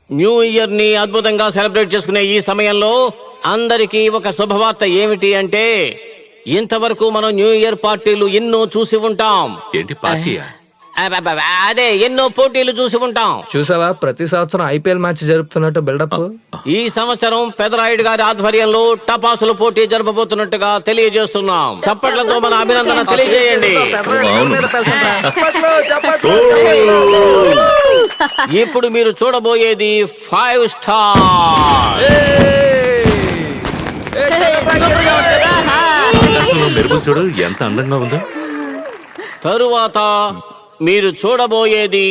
New year ని అద్భుతంగా celebrate చేసుకునే ఈ సమయంలో అందరికీ ఒక శుభవార్త ఏమిటి అంటే ఇంతవరకు మనం న్యూ ఇయర్ పార్టీలు ఎన్నో చూసి ఉంటాం. ఏంటి పార్టీయా? అదే ఎన్నో పోటీలు చూసి ఉంటాం. చూసావా, ప్రతి సంవత్సరం ఐపీఎల్ మ్యాచ్ జరుపుతున్నట్టు బిల్డప్. ఈ సంవత్సరం పెదరాయుడు గారి ఆధ్వర్యంలో టపాసుల పోటీ జరపబోతున్నట్టుగా తెలియజేస్తున్నాం. చప్పట్లతో మన అభినందన తెలియజేయండి. ఇప్పుడు మీరు చూడబోయేది 5 స్టార్. మెరుపులు చూడు ఎంత అందంగా ఉందో. తరువాత మీరు చూడబోయేది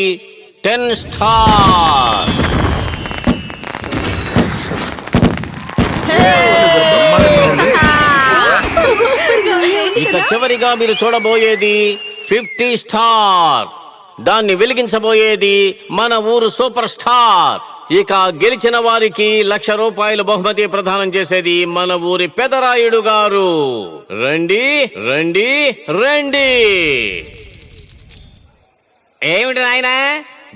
10 స్టార్. ఇక చివరిగా మీరు చూడబోయేది 50 స్టార్. దాన్ని వెలిగించబోయేది మన ఊరు సూపర్ స్టార్. ఇక గెలిచిన వారికి ₹1,00,000 బహుమతి ప్రదానం చేసేది మన ఊరి పెదరాయుడు గారు. రండి రండి రండి. ఏమిటి నాయనా,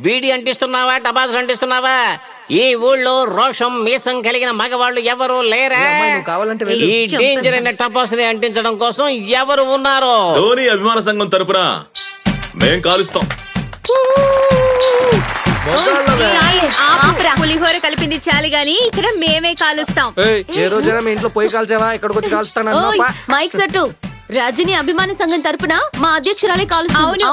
బీడి అంటిస్తున్నావా, టపాసులు అంటిస్తున్నావా? ఈ ఊళ్ళో రోషం మీసం కలిగిన మగవాళ్ళు ఎవరు లేరా? ఈ డేంజర్ అయిన టపాసుని అంటించడం కోసం ఎవరు ఉన్నారు? ధోని అభిమాన సంఘం తరపున మేం కాలుస్తాం. పులిహోర కలిపింది చాలు గాని ఇక్కడ మేమే కాలుస్తాం. ఏ రోజైనా మీ ఇంట్లో పొయ్యి కాల్చావా? ఇక్కడికి వచ్చి కాల్స్తాను. Mic set. రజని అభిమాన సంఘం తరపున మా అధ్యక్షురాలే కాలుస్తుంది.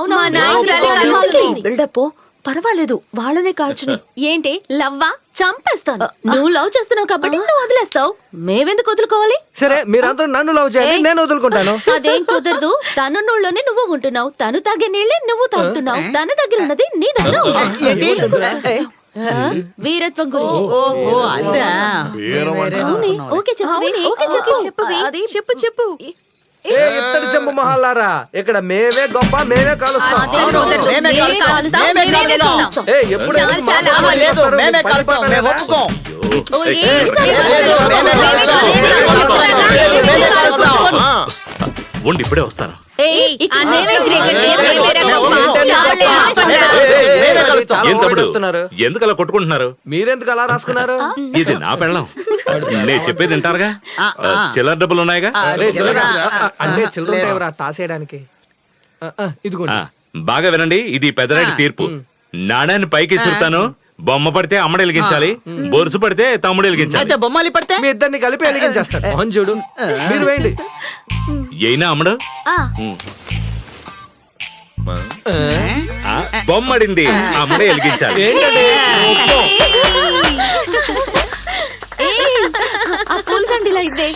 బిల్డప్ పర్వాలేదు, వాళ్ళనే కాల్చుని. ఏంటి లవ్వా? చంపేస్తాను. నువ్వు లవ్ చేస్తున్నావు కాబట్టి నువ్వు వదిలేస్తావు. మేవెందుకు వదులుకోవాలి? సరే, మీరందరూ నన్ను లవ్ చేయండి, నేను వదులుకుంటాను. అదేం కుదరదు. తను నోళ్ళలోనే నువ్వు ఉంటున్నావు, తను తాగే నీళ్ళే నువ్వు తాగుతున్నావు. తన దగ్గర ఉన్నది నీ దగ్గర ఉంది. వీరత్వం గురించి. ఓకే చెప్పు చెప్పు. ఇత్తడి చెంబు మహాలారా, ఇక్కడ మేమే గొప్ప, మేమే కాలుస్తాం. ఉండి ఇప్పుడే వస్తాను. ఏం తమ్ముడు, ఎందుకు అలా కొట్టుకుంటున్నారు? మీరెందుకు అలా రాసుకున్నారు? ఇది నా పెళ్ళం. నేను చెప్పేది వింటారుగా. చిల్లర డబ్బులు ఉన్నాయిగా. అంటే చిల్లర తాసేయడానికి. ఇదిగోండి. బాగా వినండి, ఇది పెదరాయుడి తీర్పు. నాణ్యాన్ని పైకి ఇసురుతాను. బొమ్మ పడితే అమ్మడు వెలిగించాలి, బొరుసు పడితే తమ్ముడు వెలిగించాలి. బొమ్మలు పడితే మీ ఇద్దరిని కలిపి వెలిగించేస్తాడు. మోహన్ చూడు, మీరు వేయండి. అయినా అమ్మడు బొమ్మడింది, అమ్మడే వెలిగించాలి. పూలదండిలా ఇవ్వే.